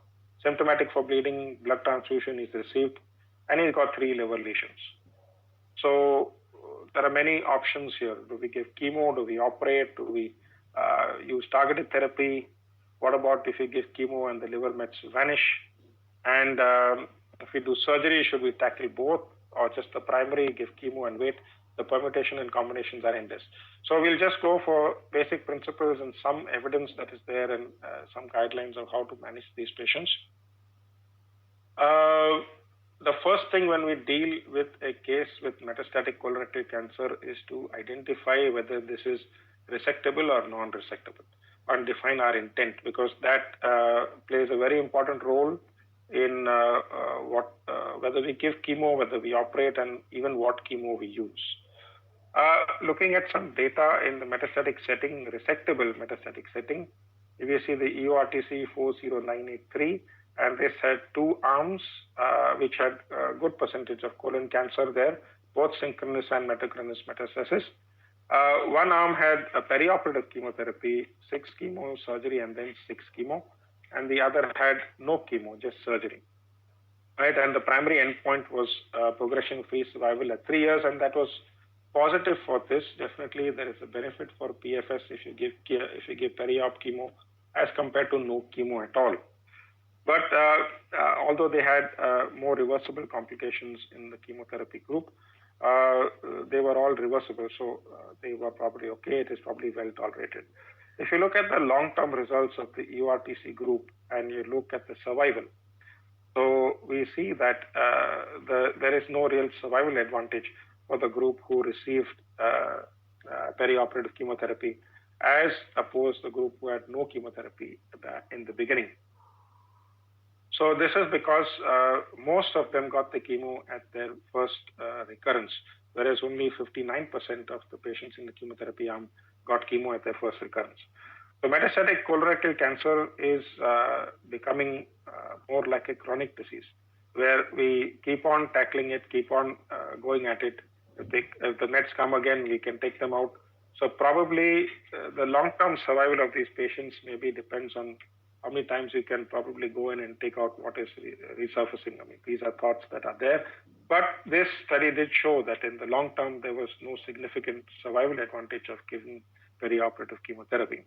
symptomatic for bleeding, blood transfusion is received, and he's got 3 liver lesions. So there are many options here. Do we give chemo? Do we operate? Do we use targeted therapy? What about if we give chemo and the liver mets vanish? And if we do surgery, should we tackle both or just the primary, give chemo and wait? The permutation and combinations are endless. So we'll just go for basic principles and some evidence that is there and some guidelines of how to manage these patients. The first thing when we deal with a case with metastatic colorectal cancer is to identify whether this is resectable or non-resectable and define our intent, because that plays a very important role in whether we give chemo, whether we operate, and even what chemo we use. Looking at some data in the metastatic setting, resectable metastatic setting, if you see the EORTC 40983, and this had 2 arms which had a good percentage of colon cancer there, both synchronous and metachronous metastasis. One arm had a perioperative chemotherapy, 6 chemo, surgery, and then 6 chemo, and the other had no chemo, just surgery. Right, and the primary endpoint was progression-free survival at 3 years, and that was positive for this. Definitely, there is a benefit for PFS if you give peri-op chemo as compared to no chemo at all. But although they had more reversible complications in the chemotherapy group, they were all reversible, so they were probably okay. It is probably well tolerated. If you look at the long-term results of the EORTC group and you look at the survival, so we see that there is no real survival advantage for the group who received perioperative chemotherapy as opposed to the group who had no chemotherapy in the beginning. So this is because most of them got the chemo at their first recurrence, whereas only 59% of the patients in the chemotherapy arm got chemo at their first recurrence. So metastatic colorectal cancer is becoming more like a chronic disease, where we keep on tackling it, keep on going at it. If the mets come again, we can take them out. So probably the long-term survival of these patients maybe depends on how many times you can probably go in and take out what is resurfacing. I mean, these are thoughts that are there. But this study did show that in the long term, there was no significant survival advantage of giving perioperative chemotherapy.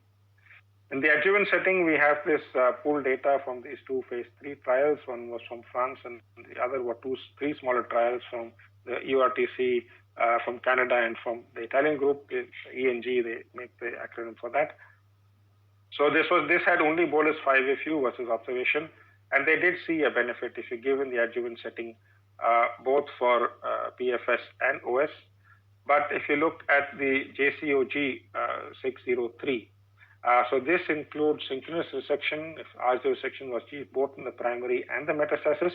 In the adjuvant setting, we have this pooled data from these 2 phase 3 trials. One was from France, and the other were 3 smaller trials from the EORTC from Canada and from the Italian group, ENG, they make the acronym for that. So this had only bolus 5FU versus observation, and they did see a benefit if you give in the adjuvant setting, both for PFS and OS. But if you look at the JCOG 603, so this includes synchronous resection, if RJ resection was achieved both in the primary and the metastasis,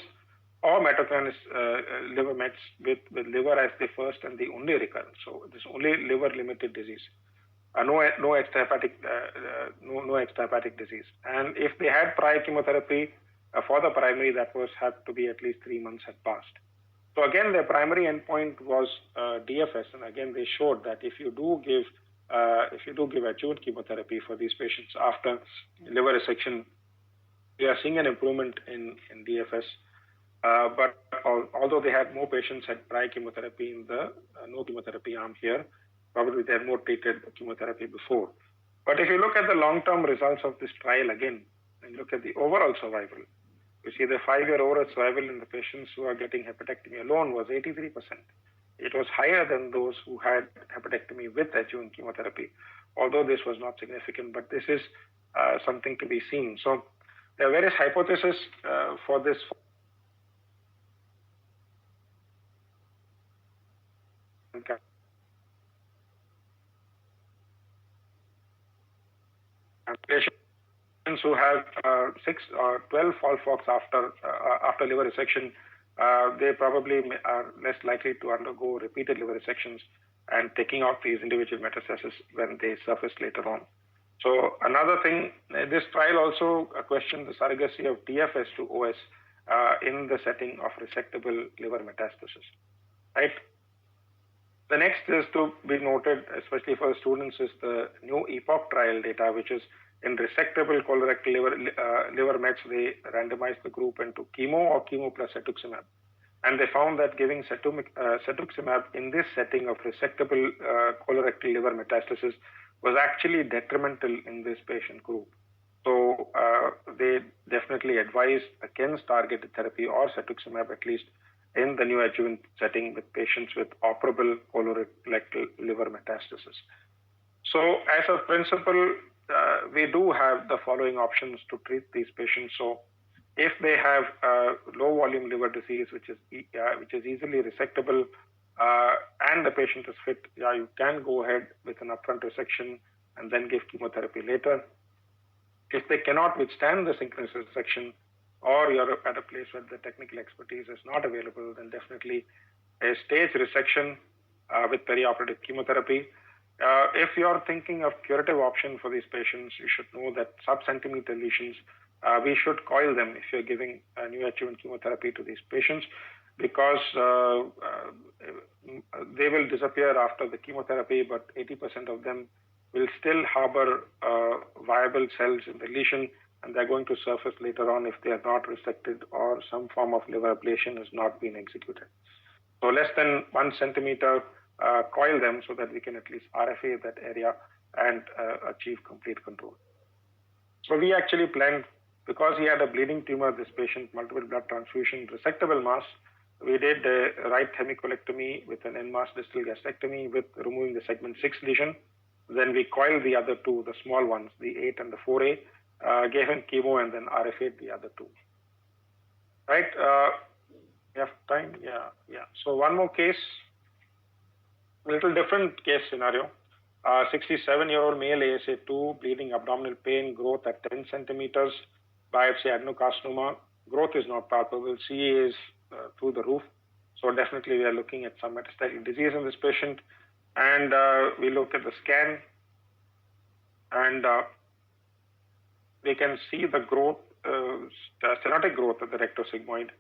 or metachronous liver mets with liver as the first and the only recurrence. So it is only liver-limited disease. No extrahepatic disease. And if they had prior chemotherapy for the primary, that had to be at least 3 months had passed. So again, the primary endpoint was DFS, and again they showed that if you do give adjuvant chemotherapy for these patients after liver resection, we are seeing an improvement in DFS. But although they had more patients had prior chemotherapy in the no chemotherapy arm here, probably they had more treated chemotherapy before. But if you look at the long-term results of this trial again, and look at the overall survival, You see, the 5-year overall survival in the patients who are getting hepatectomy alone was 83%. It was higher than those who had hepatectomy with adjuvant chemotherapy, although this was not significant, but this is something to be seen. So there are various hypotheses for this. Patients who have 6 or 12 FOLFOX after liver resection, they probably are less likely to undergo repeated liver resections and taking out these individual metastases when they surface later on. So another thing, this trial also questioned the surrogacy of DFS to OS in the setting of resectable liver metastasis, right? The next is to be noted, especially for students, is the new EPOC trial data, which is in resectable colorectal liver mets. They randomized the group into chemo or chemo plus cetuximab. And they found that giving cetuximab in this setting of resectable colorectal liver metastasis was actually detrimental in this patient group. So they definitely advised against targeted therapy or cetuximab, at least in the neoadjuvant setting with patients with operable colorectal liver metastasis. So as a principle, we do have the following options to treat these patients. So if they have low volume liver disease, which is easily resectable, and the patient is fit, you can go ahead with an upfront resection and then give chemotherapy later. If they cannot withstand the synchronous resection, or you're at a place where the technical expertise is not available, then definitely a stage resection with perioperative chemotherapy. If you're thinking of curative option for these patients, you should know that sub-centimeter lesions, we should coil them if you're giving neoadjuvant chemotherapy to these patients, because they will disappear after the chemotherapy, but 80% of them will still harbor viable cells in the lesion, and they're going to surface later on if they are not resected or some form of liver ablation has not been executed. So less than 1 centimeter, coil them so that we can at least RFA that area and achieve complete control. So we actually planned, because he had a bleeding tumor, this patient, multiple blood transfusion, resectable mass, we did a right hemicolectomy with an en-mass distal gastrectomy with removing the segment 6 lesion. Then we coiled the other two, the small ones, the 8 and the 4A, gave him chemo and then RFA'd the other two. Right? You have time? Yeah. So one more case, a little different case scenario. 67-year-old male, ASA2, bleeding abdominal pain, growth at 10 centimeters, biopsy adenocarcinoma. Growth is not palpable. CA is through the roof. So definitely we are looking at some metastatic disease in this patient. And we looked at the scan, and we can see the growth, stenotic growth at the rectosigmoid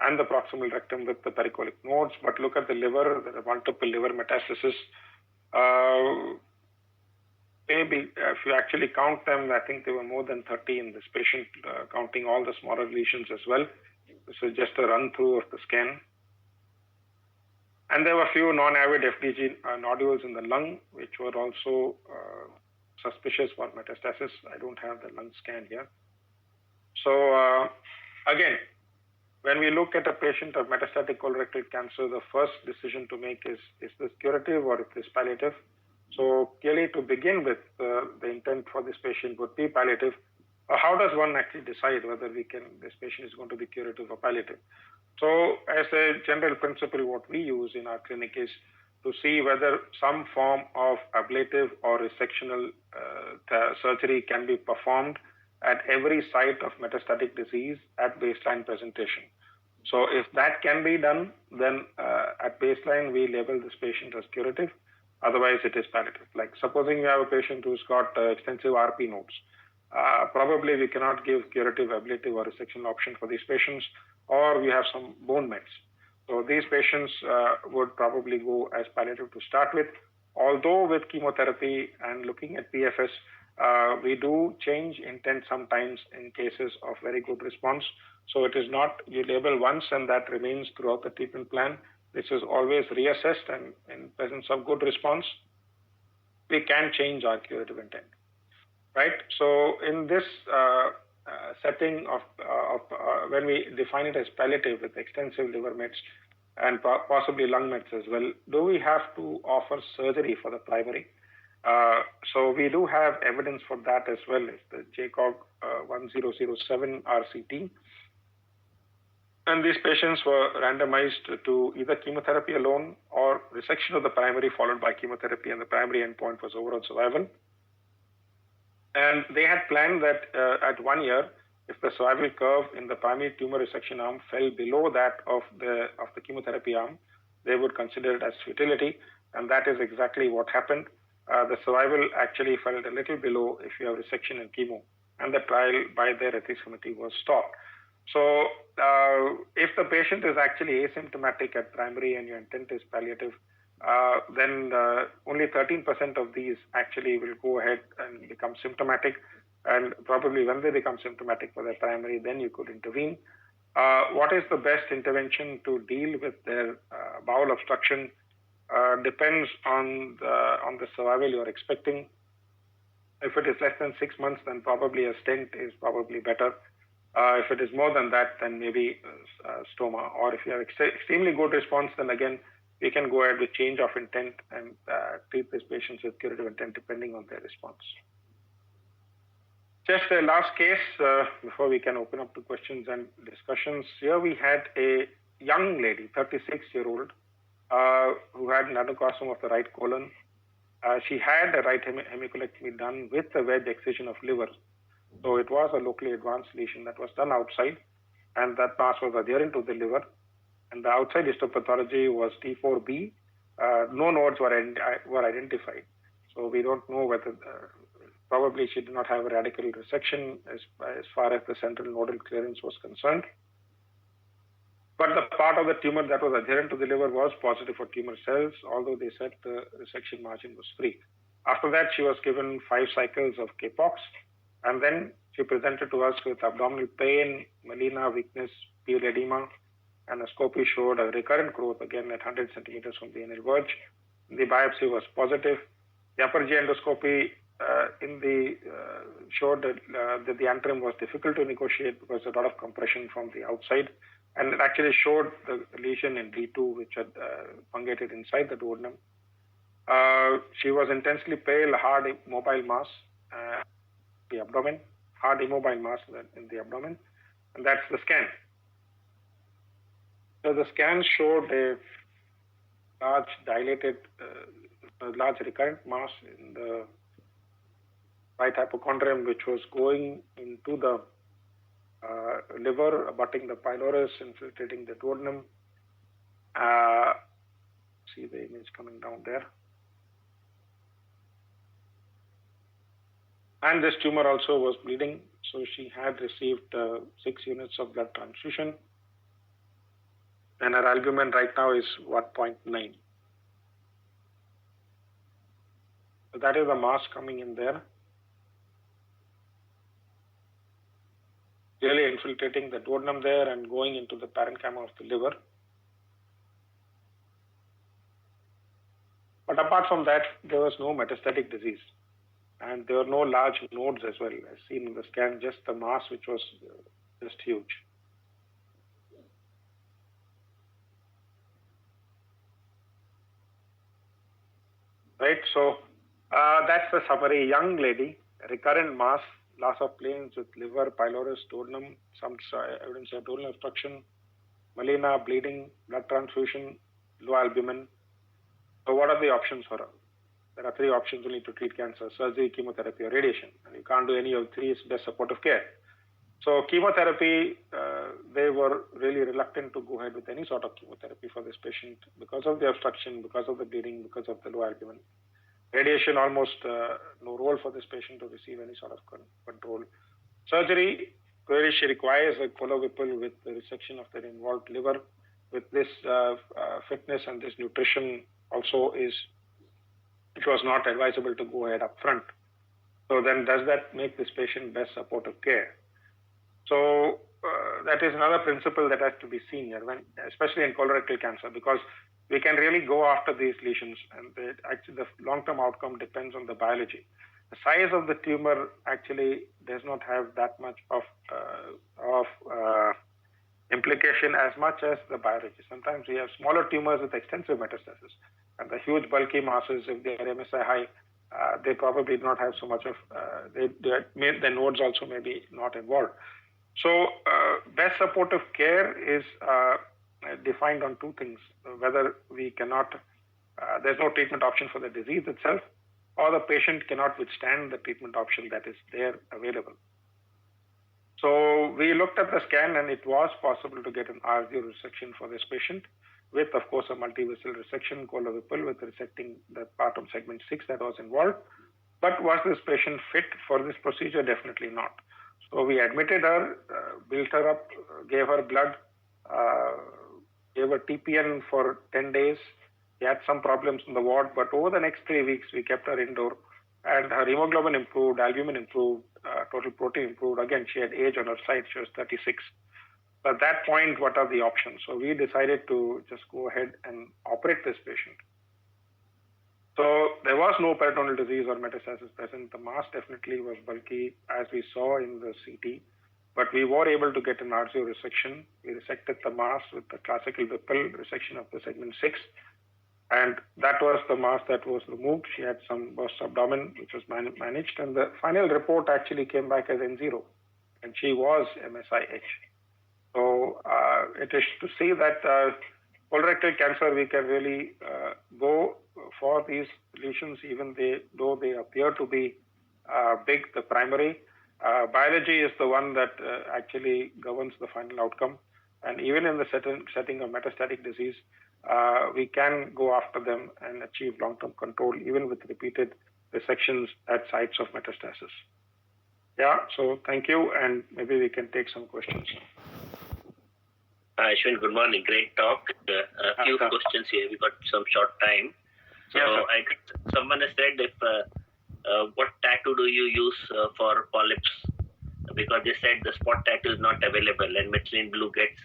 and the proximal rectum with the pericolic nodes. But look at the liver, there are multiple liver metastases. Maybe if you actually count them, I think there were more than 30 in this patient, counting all the smaller lesions as well. This is just a run through of the scan. And there were a few non-avid FDG nodules in the lung, which were also suspicious for metastasis. I don't have the lung scan here. So again, when we look at a patient of metastatic colorectal cancer, the first decision to make is this curative or is this palliative? So clearly, to begin with, the intent for this patient would be palliative. How does one actually decide whether this patient is going to be curative or palliative? So as a general principle, what we use in our clinic is to see whether some form of ablative or resectional surgery can be performed at every site of metastatic disease at baseline presentation. So if that can be done, then at baseline, we label this patient as curative. Otherwise, it is palliative. Like supposing you have a patient who's got extensive RP nodes, probably we cannot give curative, ablative, or resection option for these patients, or we have some bone mets. So these patients would probably go as palliative to start with. Although with chemotherapy and looking at PFS, we do change intent sometimes in cases of very good response. So it is not you label once and that remains throughout the treatment plan. This is always reassessed, and in presence of good response, we can change our curative intent. Right? So in this setting of when we define it as palliative with extensive liver mets and possibly lung mets as well, do we have to offer surgery for the primary? So we do have evidence for that as well. It's the JCOG 1007 RCT. And these patients were randomized to either chemotherapy alone or resection of the primary followed by chemotherapy, and the primary endpoint was overall survival. And they had planned that at 1 year, if the survival curve in the primary tumor resection arm fell below that of the chemotherapy arm, they would consider it as futility, and that is exactly what happened. The survival actually fell a little below if you have resection and chemo, and the trial by their ethics committee was stopped. So if the patient is actually asymptomatic at primary and your intent is palliative, then only 13% of these actually will go ahead and become symptomatic. And probably when they become symptomatic for their primary, then you could intervene. What is the best intervention to deal with their bowel obstruction depends on the survival you're expecting. If it is less than 6 months, then probably a stent is probably better. If it is more than that, then maybe stoma. Or if you have extremely good response, then again, we can go ahead with change of intent and treat these patients with curative intent depending on their response. Just a last case before we can open up to questions and discussions. Here we had a young lady, 36-year-old, who had an adenocarcinoma of the right colon. She had a right hemicolectomy done with a wedge excision of liver. So it was a locally advanced lesion that was done outside, and that mass was adherent to the liver. And the outside histopathology was T4B. No nodes were identified. So we don't know whether, probably she did not have a radical resection as far as the central nodal clearance was concerned. But the part of the tumor that was adherent to the liver was positive for tumor cells, although they said the resection margin was free. After that, she was given 5 cycles of Capox, and then she presented to us with abdominal pain, melena, weakness, pale edema, and a scopy showed a recurrent growth again at 100 centimeters from the anal verge. The biopsy was positive. The upper GI endoscopy showed that the antrum was difficult to negotiate because a lot of compression from the outside, and it actually showed the lesion in D2, which had fungated inside the duodenum. She was intensely pale, hard mobile mass, the abdomen, hard immobile mass in the abdomen, and that's the scan. So the scan showed a large dilated, large recurrent mass in the right hypochondrium, which was going into the liver, abutting the pylorus, infiltrating the duodenum. See the image coming down there. And this tumor also was bleeding, so she had received 6 units of blood transfusion. And her albumin right now is 1.9. So that is the mass coming in there, really infiltrating the duodenum there and going into the parenchyma of the liver. But apart from that, there was no metastatic disease. And there were no large nodes as well, as seen in the scan, just the mass, which was just huge. Right, so that's the summary. Young lady, recurrent mass, loss of planes with liver, pylorus, duodenum, some evidence of duodenal obstruction, melena, bleeding, blood transfusion, low albumin. So what are the options for her? There are 3 options only to treat cancer: surgery, chemotherapy, or radiation. And you can't do any of 3, it's best supportive care. So chemotherapy, they were really reluctant to go ahead with any sort of chemotherapy for this patient because of the obstruction, because of the bleeding, because of the low albumin. Radiation, almost no role for this patient to receive any sort of control. Surgery, clearly she requires a colorectal with the resection of the involved liver. With this fitness and this nutrition also it was not advisable to go ahead up front. So then does that make this patient best supportive care? So that is another principle that has to be seen here, especially in colorectal cancer, because we can really go after these lesions, and actually the long-term outcome depends on the biology. the size of the tumor actually does not have that much of implication as much as the biology. Sometimes we have smaller tumors with extensive metastasis, and the huge bulky masses, if they are MSI high, they probably do not have so much of, the nodes also may be not involved. So best supportive care is defined on two things: whether we cannot, there's no treatment option for the disease itself, or the patient cannot withstand the treatment option that is there available. So we looked at the scan, and it was possible to get an R0 resection for this patient with, of course, a multivessel resection, colorectal, with resecting the part of segment 6 that was involved. But was this patient fit for this procedure? Definitely not. So we admitted her, built her up, gave her blood, gave her TPN for 10 days. She had some problems in the ward, but over the next 3 weeks, we kept her indoor, and her hemoglobin improved, albumin improved, total protein improved. Again, she had age on her side. She was 36. At that point, what are the options? So we decided to just go ahead and operate this patient. So there was no peritoneal disease or metastasis present. The mass definitely was bulky, as we saw in the CT, but we were able to get an R0 resection. We resected the mass with the classical Whipple resection of the segment 6. And that was the mass that was removed. She had some burst abdomen, which was managed. And the final report actually came back as N0. And she was MSIH. So it is to see that colorectal cancer, we can really go for these lesions, even though they appear to be big, the primary. Biology is the one that actually governs the final outcome. And even in the setting of metastatic disease, we can go after them and achieve long-term control, even with repeated resections at sites of metastasis. Yeah, so thank you, and maybe we can take some questions. Ashwin, good morning. Great talk. A few questions here. We got some short time. So yes, I think someone has said, if what tattoo do you use for polyps? Because they said the spot tattoo is not available, and methylene blue gets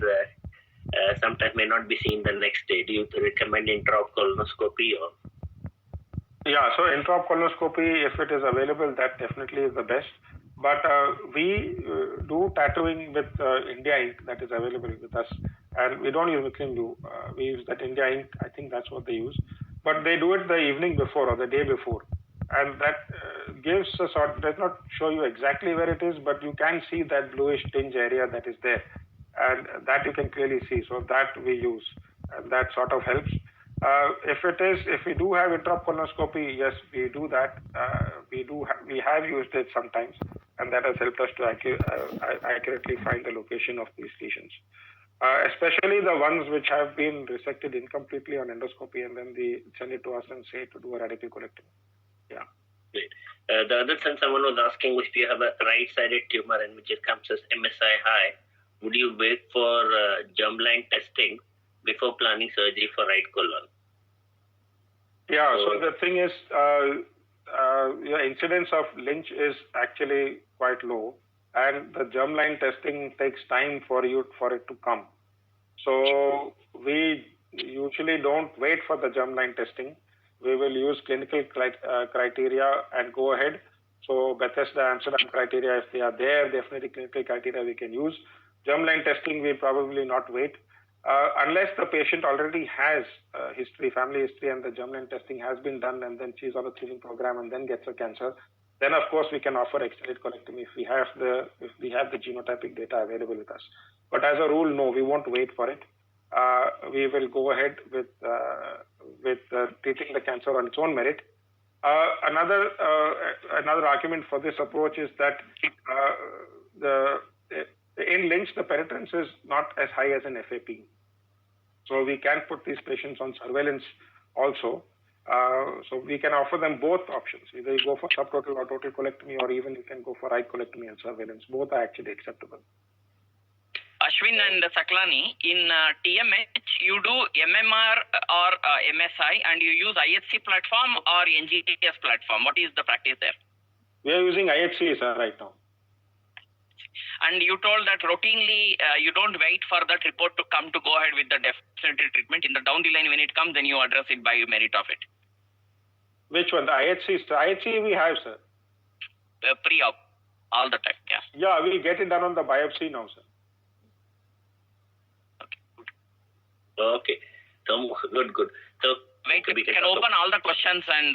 sometimes may not be seen the next day. Do you recommend intraop colonoscopy? Or? Yeah, so intraop colonoscopy, if it is available, that definitely is the best. But we do tattooing with India ink that is available with us, and we don't use methylene blue. We use that India ink. I think that's what they use. But they do it the evening before or the day before, and that gives a sort. Does not show you exactly where it is, but you can see that bluish tinge area that is there, and that you can clearly see. So that we use, and that sort of helps. If we do have intraop colonoscopy, yes, we do that. We have used it sometimes, and that has helped us to accurately find the location of these lesions. Especially the ones which have been resected incompletely on endoscopy, and then they send it to us and say to do a radical colectomy. Yeah. Great. The other thing someone was asking, if you have a right-sided tumor and which it comes as MSI high, would you wait for germline testing before planning surgery for right colon? Yeah. So the thing is, your incidence of Lynch is actually quite low, and the germline testing takes time for it to come. So we usually don't wait for the germline testing. We will use clinical criteria and go ahead. So Bethesda, Amsterdam criteria, if they are there, definitely clinical criteria we can use. Germline testing, we probably not wait. Unless the patient already has history, family history, and the germline testing has been done, and then she's on a screening program and then gets a cancer, then of course we can offer extended colectomy if we have the genotypic data available with us. But as a rule, no, we won't wait for it. We will go ahead with treating the cancer on its own merit. Another argument for this approach is that in Lynch, the penetrance is not as high as in FAP. So we can put these patients on surveillance also. So we can offer them both options. Either you go for subtotal or total colectomy, or even you can go for right colectomy and surveillance. Both are actually acceptable. Ashwin and Saklani, in TMH, you do MMR or MSI, and you use IHC platform or NGS platform. What is the practice there? We are using IHC right now. And you told that routinely you don't wait for that report to come to go ahead with the definitive treatment. In the down the line, when it comes, then you address it by merit of it. Which one? The IHC? The IHC we have, sir. pre-op all the time. Yeah. Yeah, we'll get it done on the biopsy now, sir. Okay. So good. So We can open all the questions and